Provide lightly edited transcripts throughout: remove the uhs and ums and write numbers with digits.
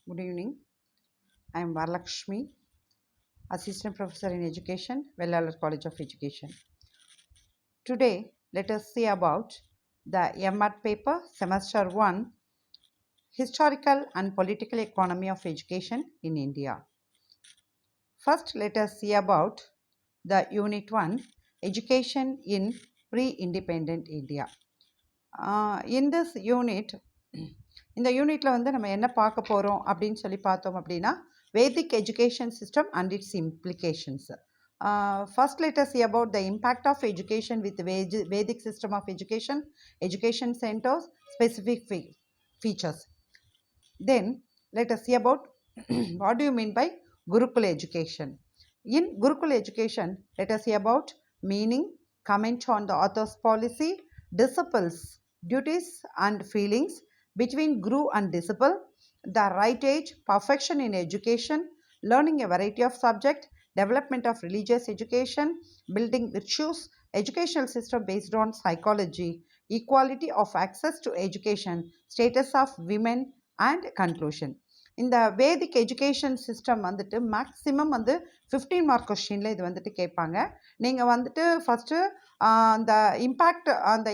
Good evening. I am Varalakshmi, Assistant Professor in Education, Vellalar College of Education. Today, let us see about the MAT paper, Semester 1, Historical and Political Economy of Education in India. First, let us see about the Unit 1, Education in Pre-Independent India. In this unit, இந்த யூனிட்டில் வந்து நம்ம என்ன பார்க்க போகிறோம் அப்படின்னு சொல்லி பார்த்தோம் அப்படின்னா வேதிக் education system and it's implications. First, let us see about the impact of education with Vedic system of education centers, specific features. Then, let us see about what do you mean by Gurukula education. In Gurukula education, let us see about meaning, comment on the author's policy, disciples, duties and feelings between guru and disciple, the right age, perfection in education, learning a variety of subjects, development of religious education, building virtues, educational system based on psychology, equality of access to education, status of women and conclusion. இந்த வேதிக் education system வந்துட்டு maximum வந்து 15 mark கொஸ்டினில் இது வந்துட்டு கேட்பாங்க. நீங்கள் வந்துட்டு first அந்த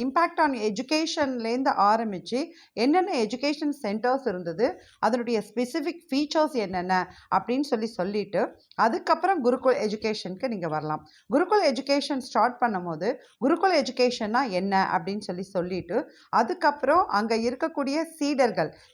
இம்பேக்ட் ஆன் எஜுகேஷன்லேருந்து ஆரம்பித்து என்னென்ன எஜுகேஷன் சென்டர்ஸ் இருந்தது, அதனுடைய ஸ்பெசிஃபிக் ஃபீச்சர்ஸ் என்னென்ன அப்படின்னு சொல்லிட்டு அதுக்கப்புறம் குருகுல் எஜுகேஷனுக்கு நீங்கள் வரலாம். குருகுல் எஜுகேஷன் ஸ்டார்ட் பண்ணும்போது குருகுல் எஜுகேஷன்னா என்ன அப்படின்னு சொல்லிட்டு அதுக்கப்புறம் அங்கே இருக்கக்கூடிய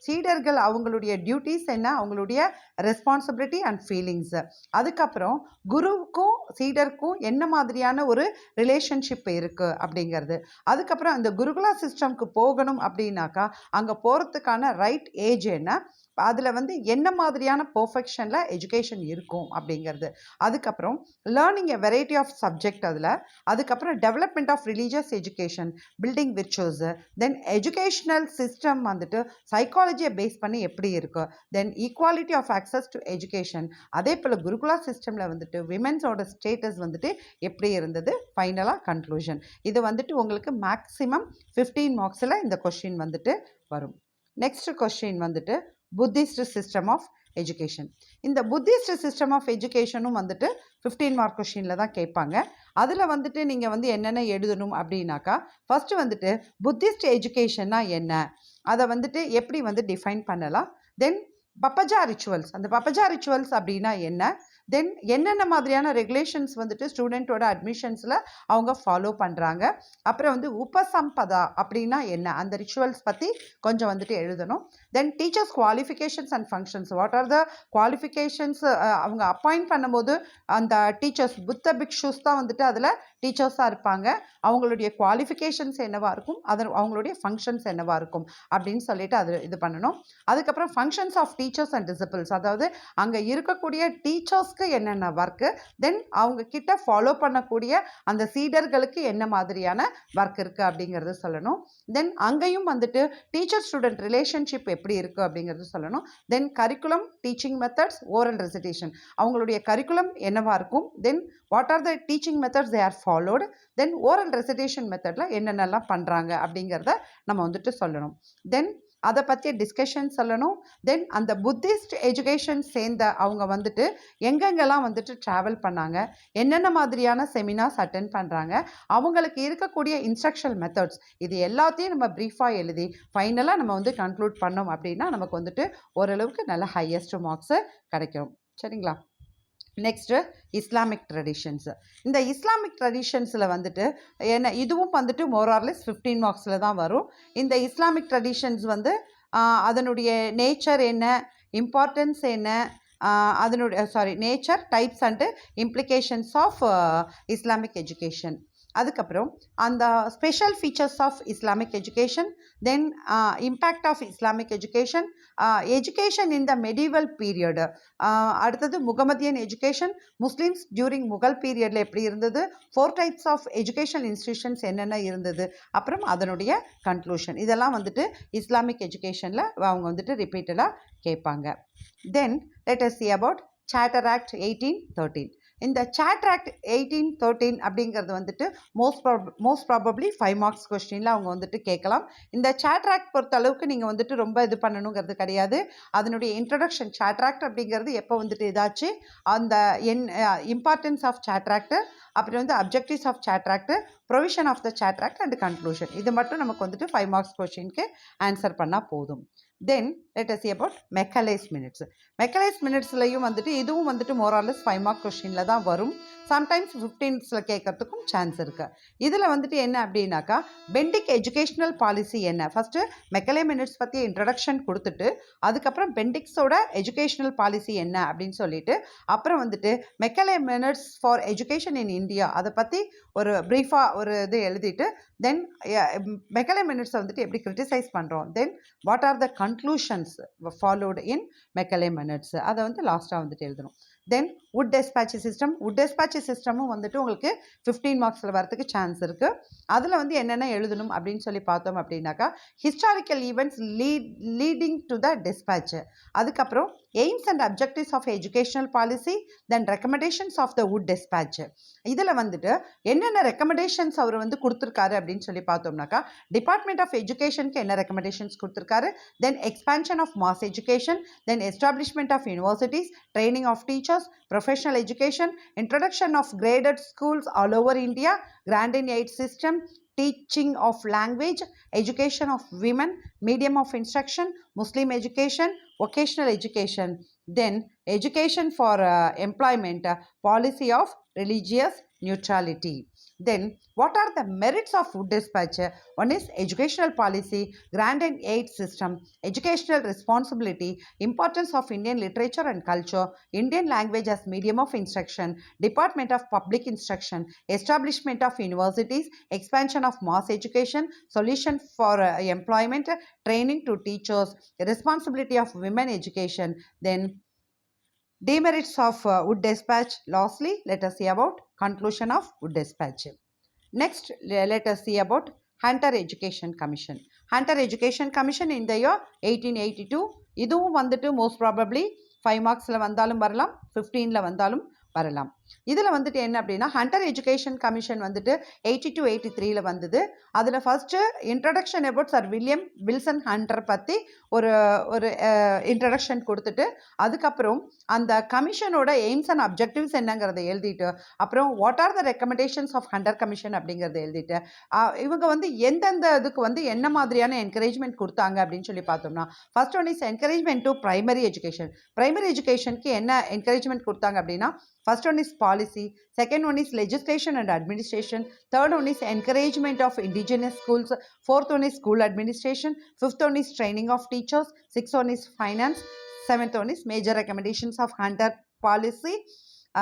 சீடர்கள் அவங்களுடைய டியூட்டிஸ் என்ன, அவங்களுடைய ரெஸ்பான்சிபிலிட்டி அண்ட் ஃபீலிங்ஸு, அதுக்கப்புறம் குருவுக்கும் சீடருக்கும் என்ன மாதிரியான ஒரு ரிலேஷன்ஷிப் இருக்குது அப்படிங்கிறது, அதுக்கப்புறம் அந்த குருகுலா சிஸ்டம்க்கு போகணும் அப்படின்னாக்கா அங்கே போகிறதுக்கான ரைட் ஏஜ் என்ன, அதில் வந்து என்ன மாதிரியான பர்ஃபெக்ஷனில் எஜுகேஷன் இருக்கும் அப்படிங்கிறது, அதுக்கப்புறம் learning a variety of subject அதில், அதுக்கப்புறம் development of religious education, building virtues, then educational system வந்துட்டு சைக்காலஜியை பேஸ் பண்ணி எப்படி இருக்குது, then equality of access to education, அதே போல் குருகுலா சிஸ்டமில் வந்துட்டு விமென்ஸோட ஸ்டேட்டஸ் வந்துட்டு எப்படி இருந்தது, ஃபைனலாக கன்க்ளூஷன். இது வந்துட்டு உங்களுக்கு மேக்ஸிமம் 15 மார்க்ஸில் இந்த கொஸ்டின் வந்துட்டு வரும். நெக்ஸ்ட் கொஸ்டின் வந்துட்டு புத்திஸ்ட் சிஸ்டம் ஆஃப் எஜுகேஷன். இந்த புத்திஸ்ட் சிஸ்டம் ஆஃப் எஜுகேஷனும் வந்துட்டு 15 மார்க் கொஸ்டினில் தான் கேட்பாங்க. அதில் வந்துட்டு நீங்கள் வந்து என்னென்ன எழுதணும் அப்படின்னாக்கா, ஃபஸ்ட்டு வந்துட்டு புத்திஸ்ட் எஜுகேஷன்னா என்ன, அதை வந்துட்டு எப்படி வந்து டிஃபைன் பண்ணலாம், தென் பப்பஜா ரிச்சுவல்ஸ், அந்த பப்பஜா ரிச்சுவல்ஸ் அப்படின்னா என்ன, தென் என்னென்ன மாதிரியான ரெகுலேஷன்ஸ் வந்துட்டு ஸ்டூடெண்ட்டோட அட்மிஷன்ஸில் அவங்க ஃபாலோ பண்ணுறாங்க, அப்புறம் வந்து உபசம்பதா அப்படின்னா என்ன, அந்த ரிச்சுவல்ஸ் பற்றி கொஞ்சம் வந்துட்டு எழுதணும். Then teachers qualifications and functions, what are the qualifications, அவங்க அப்பாயிண்ட் பண்ணும்போது அந்த டீச்சர்ஸ் புத்த பிக்ஷூஸ் தான் வந்துட்டு அதில் டீச்சர்ஸாக இருப்பாங்க, அவங்களுடைய குவாலிஃபிகேஷன்ஸ் என்னவாக இருக்கும், அவங்களுடைய ஃபங்க்ஷன்ஸ் என்னவாக இருக்கும் அப்படின்னு சொல்லிட்டு அது இது பண்ணணும். அதுக்கப்புறம் functions of teachers and disciples, அதாவது அங்கே இருக்கக்கூடிய டீச்சர்ஸ்க்கு என்னென்ன ஒர்க்கு, தென் அவங்க கிட்ட ஃபாலோ பண்ணக்கூடிய அந்த சீடர்களுக்கு என்ன மாதிரியான ஒர்க் இருக்குது அப்படிங்கிறது சொல்லணும். தென் அங்கேயும் வந்துட்டு டீச்சர் ஸ்டூடெண்ட் ரிலேஷன்ஷிப் எப்படி இருக்குது அப்படிங்கிறது சொல்லணும். Then curriculum, teaching methods, oral recitation, அவங்களுடைய கரிக்குலம் என்னவாக இருக்கும், then what are the teaching methods they are followed, then oral recitation மெத்தடில் என்னென்னலாம் பண்ணுறாங்க அப்படிங்கிறத நம்ம வந்துட்டு சொல்லணும். தென் அதை பற்றிய டிஸ்கஷன் சொல்லணும். தென் அந்த புத்திஸ்ட் எஜுகேஷன் சேர்ந்த அவங்க வந்துட்டு எங்கெங்கெல்லாம் வந்துட்டு ட்ராவல் பண்ணாங்க, என்னென்ன மாதிரியான செமினார்ஸ் அட்டென்ட் பண்ணுறாங்க, அவங்களுக்கு இருக்கக்கூடிய இன்ஸ்ட்ரக்ஷனல் மெத்தட்ஸ், இது எல்லாத்தையும் நம்ம ப்ரீஃபாக எழுதி ஃபைனலாக நம்ம வந்து கன்க்ளூட் பண்ணோம் அப்படின்னா நமக்கு வந்துட்டு ஓரளவுக்கு நல்ல ஹையஸ்ட் மார்க்ஸு கிடைக்கும். சரிங்களா? Next Islamic traditions. இந்த இஸ்லாமிக் ட்ரெடிஷன்ஸில் வந்துட்டு என்ன, இதுவும் வந்துட்டு மோரார்லெஸ் 15 மார்க்ஸில் தான் வரும். இந்த இஸ்லாமிக் ட்ரெடிஷன்ஸ் வந்து அதனுடைய நேச்சர் என்ன, இம்பார்ட்டன்ஸ் என்ன, அதனுடைய nature, types and implications of Islamic education, அதுக்கப்புறம் அந்த special features of Islamic education, then impact of Islamic education, education in the medieval period, அடுத்தது Mohammedan education, Muslims during Mughal பீரியடில் எப்படி இருந்தது, 4 டைப்ஸ் ஆஃப் எஜுகேஷனல் இன்ஸ்டிடியூஷன்ஸ் என்னென்ன இருந்தது, அப்புறம் அதனுடைய கன்க்ளூஷன், இதெல்லாம் வந்துட்டு இஸ்லாமிக் எஜுகேஷனில் அவங்க வந்துட்டு ரிப்பீட்டடாக கேட்பாங்க. தென் let us see about Charter Act 1813. இந்த சாட் ஆக்ட் 1813 அப்படிங்கிறது வந்துட்டு மோஸ்ட் ப்ராபப்ளி 5 மார்க்ஸ் கொஸ்டினில் அவங்க வந்துட்டு கேட்கலாம். இந்த சாட் ஆக்ட் பொறுத்த அளவுக்கு நீங்கள் வந்துட்டு ரொம்ப இது பண்ணணுங்கிறது கிடையாது. அதனுடைய இன்ட்ரடக்ஷன் சாட் ஆக்ட் அப்படிங்கிறது எப்போ வந்துட்டு இதாச்சு, அந்த இம்பார்ட்டன்ஸ் ஆஃப் சாட் ஆக்ட், அப்புறம் வந்து அப்ஜெக்டிவ்ஸ் ஆஃப் சாட் ஆக்ட், ப்ரொவிஷன் ஆஃப் த சாட் ஆக்ட் அண்ட் கன்க்ளூஷன், இது மட்டும் நமக்கு வந்துட்டு 5 மார்க்ஸ் கொஸ்டினுக்கு ஆன்சர் பண்ணால் போதும். Then let us see about Macaulay's minutes. Macaulay's மினிட்ஸ்லையும் வந்துட்டு இதுவும் வந்துட்டு மோரார்லெஸ் 5 மார்க் கொஸ்டினில் தான் வரும். சம்டைம்ஸ் 15ஸில் கேட்கறதுக்கும் சான்ஸ் இருக்குது. இதில் வந்துட்டு என்ன அப்படின்னாக்கா, பெண்டிக் எஜுகேஷ்னல் பாலிசி என்ன, ஃபஸ்ட்டு மெக்கலே மினிட்ஸ் பற்றி இன்ட்ரடக்ஷன் கொடுத்துட்டு அதுக்கப்புறம் பெண்டிக்ஸோட எஜுகேஷ்னல் பாலிசி என்ன அப்படின்னு சொல்லிட்டு அப்புறம் வந்துட்டு Macaulay minutes for education in India அதை பற்றி ஒரு ப்ரீஃபாக ஒரு இது எழுதிட்டு தென் மெக்கலே மினிட்ஸை வந்துட்டு எப்படி கிரிட்டிசைஸ் பண்ணுறோம், தென் what are the conclusions followed in Macaulay minutes, அதை வந்து லாஸ்ட்டாக வந்துட்டு எழுதணும். தென் வுட் டெஸ்பேட்ச் சிஸ்டமும் வந்துட்டு உங்களுக்கு 15 மார்க்ஸில் வரதுக்கு சான்ஸ் இருக்குது. அதில் வந்து என்னென்ன எழுதணும் அப்படின்னு சொல்லி பார்த்தோம் அப்படின்னாக்கா, historical events leading to the despatch, அதுக்கப்புறம் aims and objectives of educational policy, then recommendations of the Wood despatch. இதில் வந்துட்டு என்னென்ன ரெக்கமெண்டேஷன்ஸ் அவர் வந்து கொடுத்துருக்காரு அப்படின்னு சொல்லி பார்த்தோம்னாக்கா, டிபார்ட்மெண்ட் ஆஃப் எஜுகேஷனுக்கு என்ன ரெக்கமெண்டேஷன்ஸ் கொடுத்துருக்காரு, then expansion of mass education, then establishment of universities, training of teachers, professional education, introduction of graded schools all over India, grant in aid system, teaching of language, education of women, medium of instruction, Muslim education, vocational education, then education for employment, policy of religious neutrality. Then what are the merits of Wood Dispatch? One is educational policy, grant and aid system, educational responsibility, importance of Indian literature and culture, Indian language as medium of instruction, department of public instruction, establishment of universities, expansion of mass education, solution for employment, training to teachers, responsibility of women education, then demerits of Wood Dispatch. Lastly, let us see about conclusion of Wood Dispatch. Next, let us see about Hunter Education Commission. Hunter Education Commission in the year 1882. இதுவும் வந்துட்டு most probably 5 மார்க்ஸில் வந்தாலும் வரலாம், 15ல் வந்தாலும் வரலாம். இதில் வந்துட்டு என்ன அப்படின்னா, ஹண்டர் எஜுகேஷன் கமிஷன் வந்துட்டு 82-83ல் வந்தது. அதில் first introduction about sir Wilson Hunter பற்றி ஒரு இன்ட்ரடக்ஷன் கொடுத்துட்டு அதுக்கப்புறம் அந்த கமிஷனோட எய்ம்ஸ் அண்ட் அப்ஜெக்டிவ்ஸ் என்னங்கிறத எழுதிட்டு அப்புறம் what are the recommendations of Hunter commission அப்படிங்கிறத எழுதிட்டு இவங்க வந்து எந்தெந்த இதுக்கு வந்து என்ன மாதிரியான என்கரேஜ்மெண்ட் கொடுத்தாங்க அப்படின்னு சொல்லி பார்த்தோம்னா, first one is encouragement to primary education. Primary எஜுகேஷனுக்கு என்ன என்கரேஜ்மெண்ட் கொடுத்தாங்க அப்படின்னா, first one is policy, second one is legislation and administration, third one is encouragement of indigenous schools, fourth one is school administration, fifth one is training of teachers, sixth one is finance, seventh one is major recommendations of Hunter policy,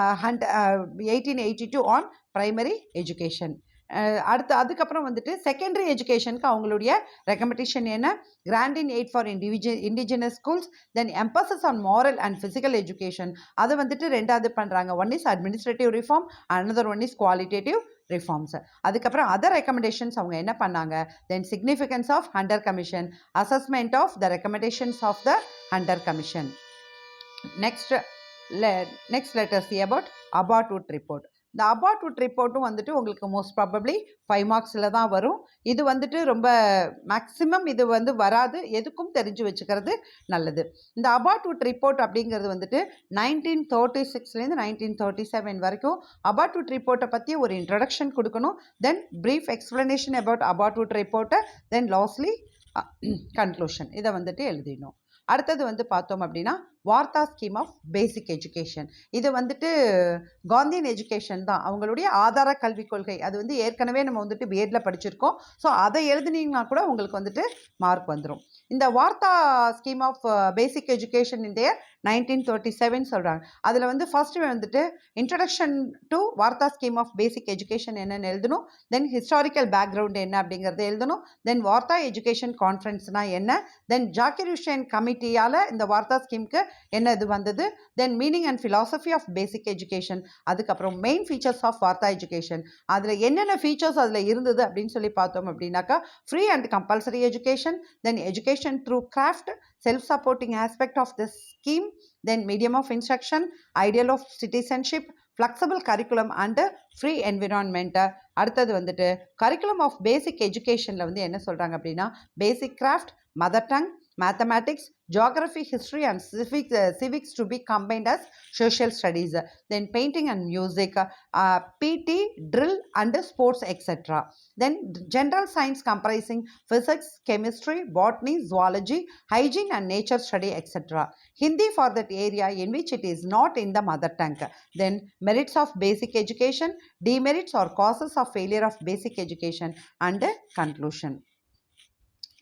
1882 on primary education. அதுக்கப்புறம் வந்துட்டு secondary எஜுகேஷனுக்கு அவங்களுடைய recommendation என்ன, grant in aid for indigenous schools, then emphasis on moral and physical education, அதை வந்துட்டு ரெண்டாவது பண்ணுறாங்க. One is administrative reform, another one is qualitative reforms. அதுக்கப்புறம் other recommendations அவங்க என்ன பண்ணாங்க, then significance of Hunter commission, assessment of the recommendations of the Hunter commission. Next let us see about Abbott-Wood report. இந்த Abbott-Wood ரிப்போர்ட்டும் வந்துட்டு உங்களுக்கு most probably 5 மார்க்ஸில் தான் வரும். இது வந்துட்டு ரொம்ப மேக்ஸிமம் இது வந்து வராது, எதுக்கும் தெரிஞ்சு வச்சுக்கிறது நல்லது. இந்த Abbott-Wood ரிப்போர்ட் அப்படிங்கிறது வந்துட்டு 1936லேருந்து 1937 வரைக்கும் Abbott-Wood ரிப்போர்ட்டை பற்றி ஒரு இன்ட்ரடக்ஷன் கொடுக்கணும், தென் ப்ரீஃப் எக்ஸ்ப்ளனேஷன் அபவுட் Abbott-Wood ரிப்போர்ட்டை, தென் லாஸ்ட்லி கன்க்ளூஷன், இதை வந்துட்டு எழுதிடணும். அடுத்தது வந்து பார்த்தோம் அப்படின்னா வார்த்தா ஸ்கீம் ஆஃப் பேசிக் எஜுகேஷன். இது வந்துட்டு காந்தியன் எஜுகேஷன் தான், அவங்களுடைய ஆதார கல்விக் கொள்கை. அது வந்து ஏற்கனவே நம்ம வந்துட்டு பிஎட்டில் படிச்சிருக்கோம். ஸோ அதை எழுதுனீங்கன்னா கூட உங்களுக்கு வந்துட்டு மார்க் வந்துடும். இந்த Wardha scheme of basic education இந்த 1937 சொல்கிறாங்க. அதில் வந்து ஃபர்ஸ்ட்டு வந்துட்டு introduction to Wardha scheme of basic education என்னென்னு எழுதணும், தென் ஹிஸ்டாரிக்கல் பேக்ரவுண்ட் என்ன அப்படிங்கிறத எழுதணும், தென் வார்த்தா எஜுகேஷன் கான்ஃபரன்ஸ்னால் என்ன, தென் ஜாக்கிர் ஹுசேன் கமிட்டியால் இந்த வார்த்தா ஸ்கீமுக்கு என்ன இது வந்தது. Then meaning and philosophy of basic education, அதுக்கப்புறம் main features of Wardha education, அதில் என்னென்ன ஃபீச்சர்ஸ் அதில் இருந்தது அப்படின்னு சொல்லி பார்த்தோம் அப்படின்னாக்கா, free and compulsory education, then education through craft, self-supporting aspect of this scheme, then medium of instruction, ideal of citizenship, flexible curriculum and free environment. அடுத்தது வந்துட்டு கரிக்குலம் ஆஃப் பேசிக் எஜுகேஷனில் வந்து என்ன சொல்கிறாங்க அப்படின்னா, basic craft, mother tongue, mathematics, geography, history and civics to be combined as social studies, then painting and music, PT, drill and sports etc. Then general science comprising physics, chemistry, botany, zoology, hygiene and nature study etc. Hindi for that area in which it is not in the mother tongue. Then merits of basic education, demerits or causes of failure of basic education and conclusion.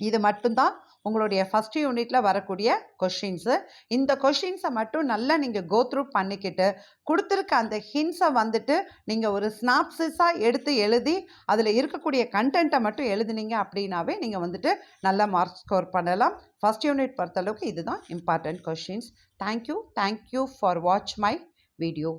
இது மட்டும்தான் உங்களுடைய first யூனிட்டில் வரக்கூடிய questions. இந்த கொஷின்ஸை மட்டும் நல்லா நீங்கள் go through பண்ணிக்கிட்டு கொடுத்துருக்க அந்த ஹின்ஸை வந்துட்டு நீங்கள் ஒரு ஸ்னாப்சிஸாக எடுத்து எழுதி அதில் இருக்கக்கூடிய கண்டென்ட்டை மட்டும் எழுதினீங்க அப்படின்னாவே நீங்கள் வந்துட்டு நல்ல மார்க் ஸ்கோர் பண்ணலாம். ஃபஸ்ட் யூனிட் பொறுத்தளவுக்கு இதுதான் important questions. Thank you for watch my video.